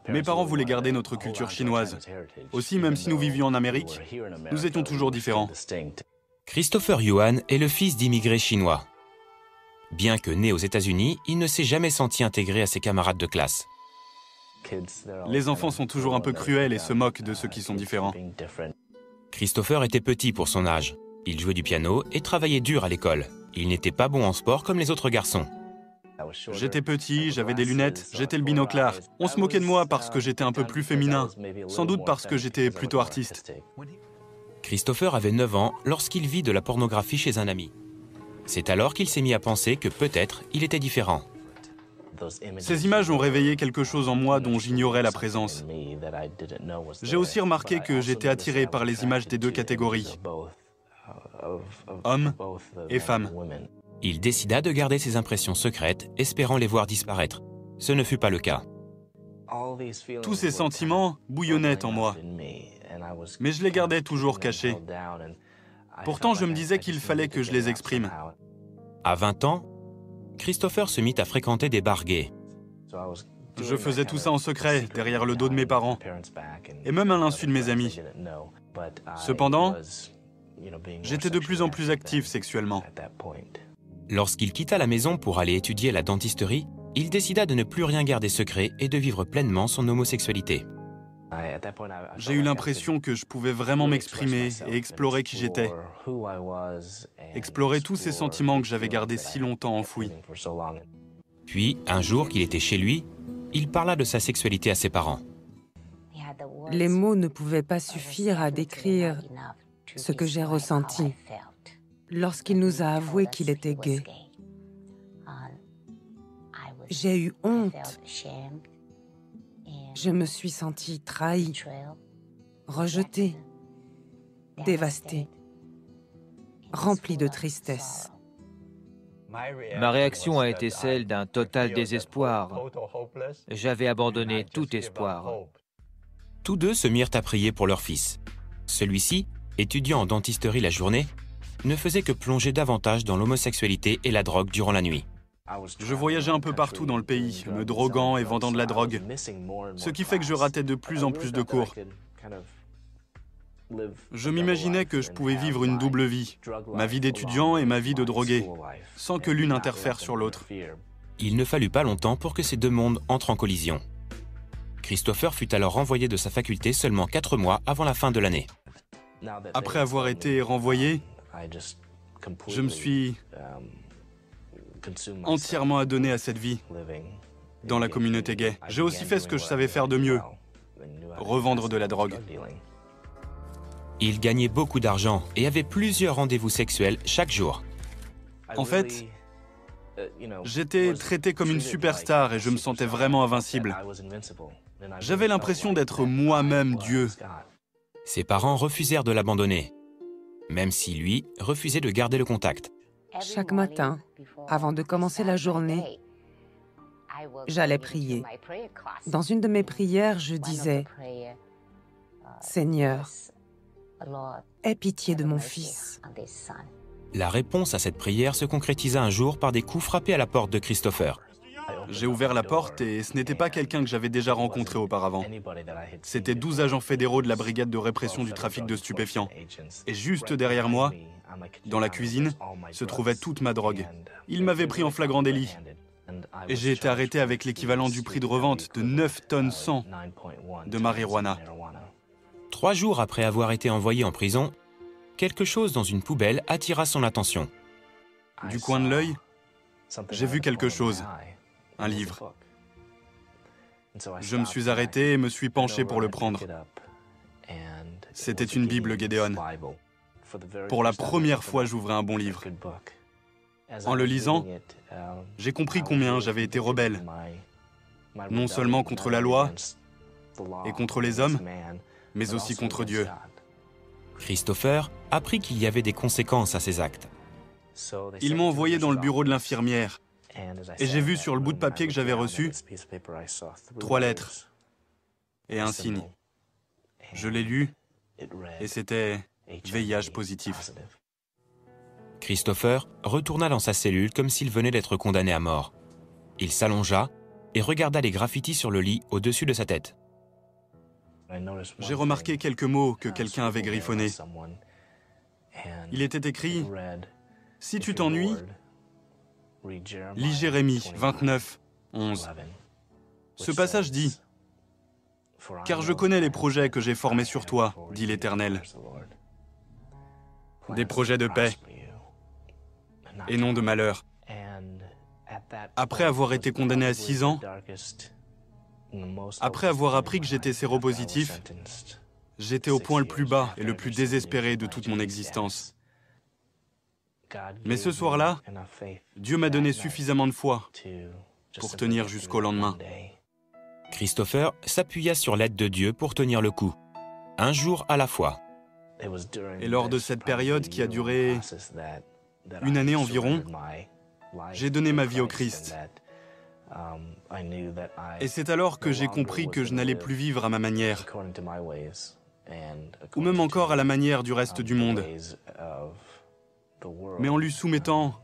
Mes parents voulaient garder notre culture chinoise. Aussi, même si nous vivions en Amérique, nous étions toujours différents. Christopher Yuan est le fils d'immigrés chinois. Bien que né aux États-Unis, il ne s'est jamais senti intégré à ses camarades de classe. Les enfants sont toujours un peu cruels et se moquent de ceux qui sont différents. Christopher était petit pour son âge. Il jouait du piano et travaillait dur à l'école. Il n'était pas bon en sport comme les autres garçons. J'étais petit, j'avais des lunettes, j'étais le binoclard. On se moquait de moi parce que j'étais un peu plus féminin, sans doute parce que j'étais plutôt artiste. Christopher avait 9 ans lorsqu'il vit de la pornographie chez un ami. C'est alors qu'il s'est mis à penser que peut-être il était différent. Ces images ont réveillé quelque chose en moi dont j'ignorais la présence. J'ai aussi remarqué que j'étais attiré par les images des deux catégories, hommes et femmes. Il décida de garder ses impressions secrètes, espérant les voir disparaître. Ce ne fut pas le cas. Tous ces sentiments bouillonnaient en moi, mais je les gardais toujours cachés. Pourtant, je me disais qu'il fallait que je les exprime. À 20 ans, Christopher se mit à fréquenter des bars gays. Je faisais tout ça en secret, derrière le dos de mes parents, et même à l'insu de mes amis. Cependant, j'étais de plus en plus actif sexuellement. Lorsqu'il quitta la maison pour aller étudier la dentisterie, il décida de ne plus rien garder secret et de vivre pleinement son homosexualité. J'ai eu l'impression que je pouvais vraiment m'exprimer et explorer qui j'étais. Explorer tous ces sentiments que j'avais gardés si longtemps enfouis. Puis, un jour qu'il était chez lui, il parla de sa sexualité à ses parents. Les mots ne pouvaient pas suffire à décrire ce que j'ai ressenti lorsqu'il nous a avoué qu'il était gay. J'ai eu honte. Je me suis sentie trahie, rejetée, dévastée, remplie de tristesse. Ma réaction a été celle d'un total désespoir. J'avais abandonné tout espoir. Tous deux se mirent à prier pour leur fils. Celui-ci, étudiant en dentisterie la journée, ne faisait que plonger davantage dans l'homosexualité et la drogue durant la nuit. Je voyageais un peu partout dans le pays, me droguant et vendant de la drogue, ce qui fait que je ratais de plus en plus de cours. Je m'imaginais que je pouvais vivre une double vie, ma vie d'étudiant et ma vie de drogué, sans que l'une interfère sur l'autre. Il ne fallut pas longtemps pour que ces deux mondes entrent en collision. Christopher fut alors renvoyé de sa faculté seulement 4 mois avant la fin de l'année. Après avoir été renvoyé, je me suis entièrement adonné à cette vie dans la communauté gay. J'ai aussi fait ce que je savais faire de mieux, revendre de la drogue. Il gagnait beaucoup d'argent et avait plusieurs rendez-vous sexuels chaque jour. En fait, j'étais traité comme une superstar et je me sentais vraiment invincible. J'avais l'impression d'être moi-même Dieu. Ses parents refusèrent de l'abandonner, même si lui refusait de garder le contact. Chaque matin, avant de commencer la journée, j'allais prier. Dans une de mes prières, je disais « Seigneur, aie pitié de mon fils. » La réponse à cette prière se concrétisa un jour par des coups frappés à la porte de Christopher. J'ai ouvert la porte et ce n'était pas quelqu'un que j'avais déjà rencontré auparavant. C'était 12 agents fédéraux de la brigade de répression du trafic de stupéfiants. Et juste derrière moi, dans la cuisine, se trouvait toute ma drogue. Ils m'avaient pris en flagrant délit. Et j'ai été arrêté avec l'équivalent du prix de revente de 9 tonnes 100 de marijuana. 3 jours après avoir été envoyé en prison, quelque chose dans une poubelle attira son attention. Du coin de l'œil, j'ai vu quelque chose, un livre. Je me suis arrêté et me suis penché pour le prendre. C'était une Bible Gédéon. Pour la première fois, j'ouvrais un bon livre. En le lisant, j'ai compris combien j'avais été rebelle, non seulement contre la loi et contre les hommes, mais aussi contre Dieu. Christopher apprit qu'il y avait des conséquences à ses actes. Ils m'ont envoyé dans le bureau de l'infirmière et j'ai vu sur le bout de papier que j'avais reçu 3 lettres et un signe. Je l'ai lu et c'était VIH positif. Christopher retourna dans sa cellule comme s'il venait d'être condamné à mort. Il s'allongea et regarda les graffitis sur le lit au-dessus de sa tête. J'ai remarqué quelques mots que quelqu'un avait griffonnés. Il était écrit « Si tu t'ennuies, lis Jérémie 29, 11. » Ce passage dit « Car je connais les projets que j'ai formés sur toi, dit l'Éternel. Des projets de paix et non de malheur. » Après avoir été condamné à 6 ans, après avoir appris que j'étais séropositif, j'étais au point le plus bas et le plus désespéré de toute mon existence. Mais ce soir-là, Dieu m'a donné suffisamment de foi pour tenir jusqu'au lendemain. Christopher s'appuya sur l'aide de Dieu pour tenir le coup, un jour à la fois. Et lors de cette période qui a duré 1 année environ, j'ai donné ma vie au Christ. Et c'est alors que j'ai compris que je n'allais plus vivre à ma manière, ou même encore à la manière du reste du monde, mais en lui soumettant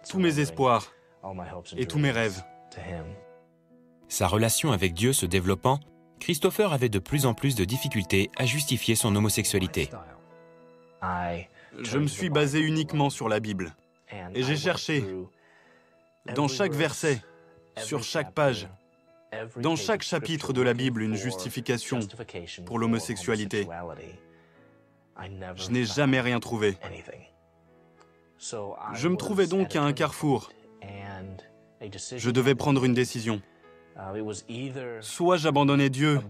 tous mes espoirs et tous mes rêves. Sa relation avec Dieu se développant, Christopher avait de plus en plus de difficultés à justifier son homosexualité. Je me suis basé uniquement sur la Bible, et j'ai cherché, dans chaque verset, sur chaque page, dans chaque chapitre de la Bible, une justification pour l'homosexualité. Je n'ai jamais rien trouvé. Je me trouvais donc à un carrefour. Je devais prendre une décision. Soit j'abandonnais Dieu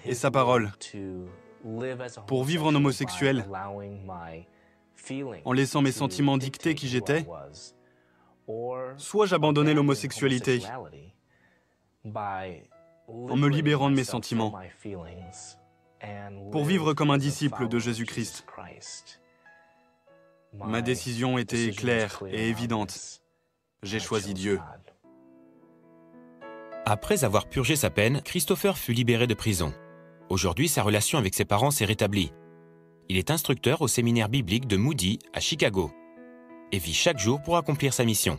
et sa parole pour vivre en homosexuel, en laissant mes sentiments dicter qui j'étais, soit j'abandonnais l'homosexualité en me libérant de mes sentiments pour vivre comme un disciple de Jésus-Christ. Ma décision était claire et évidente. J'ai choisi Dieu. Après avoir purgé sa peine, Christopher fut libéré de prison. Aujourd'hui, sa relation avec ses parents s'est rétablie. Il est instructeur au séminaire biblique de Moody à Chicago et vit chaque jour pour accomplir sa mission.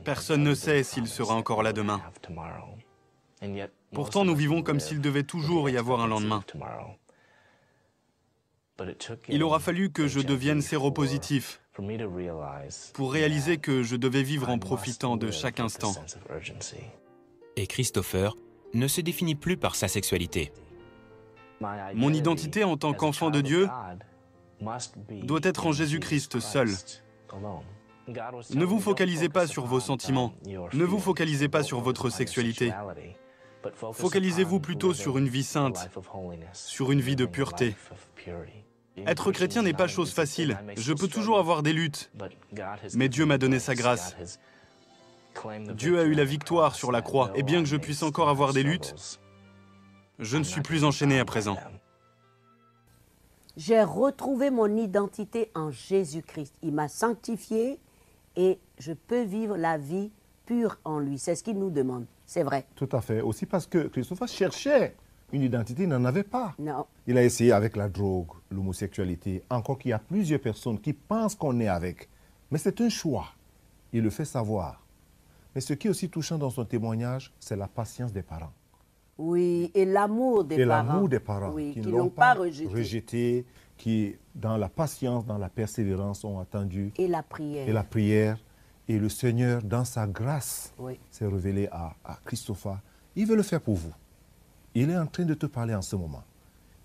Personne ne sait s'il sera encore là demain. Pourtant, nous vivons comme s'il devait toujours y avoir un lendemain. Il aura fallu que je devienne séropositif pour réaliser que je devais vivre en profitant de chaque instant. Et Christopher ne se définit plus par sa sexualité. Mon identité en tant qu'enfant de Dieu doit être en Jésus-Christ seul. Ne vous focalisez pas sur vos sentiments, ne vous focalisez pas sur votre sexualité. Focalisez-vous plutôt sur une vie sainte, sur une vie de pureté. Être chrétien n'est pas chose facile. Je peux toujours avoir des luttes, mais Dieu m'a donné sa grâce. Dieu a eu la victoire sur la croix, et bien que je puisse encore avoir des luttes, je ne suis plus enchaîné à présent. J'ai retrouvé mon identité en Jésus-Christ. Il m'a sanctifié et je peux vivre la vie pure en lui. C'est ce qu'il nous demande. C'est vrai. Tout à fait. Aussi parce que Christopher cherchait une identité, il n'en avait pas. Non. Il a essayé avec la drogue, l'homosexualité, encore qu'il y a plusieurs personnes qui pensent qu'on est avec. Mais c'est un choix. Il le fait savoir. Mais ce qui est aussi touchant dans son témoignage, c'est la patience des parents. Oui, et l'amour des parents. Et l'amour des parents, oui, qui ne l'ont pas rejeté, qui, dans la patience, dans la persévérance, ont attendu. Et la prière. Et la prière. Et le Seigneur, dans sa grâce, oui, s'est révélé à Christopher. Il veut le faire pour vous. Il est en train de te parler en ce moment.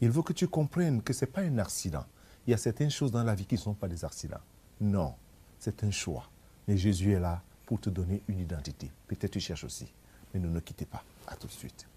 Il veut que tu comprennes que ce n'est pas un accident. Il y a certaines choses dans la vie qui ne sont pas des accidents. Non, c'est un choix. Mais Jésus est là pour te donner une identité. Peut-être tu cherches aussi. Mais ne quittez pas. À tout de suite.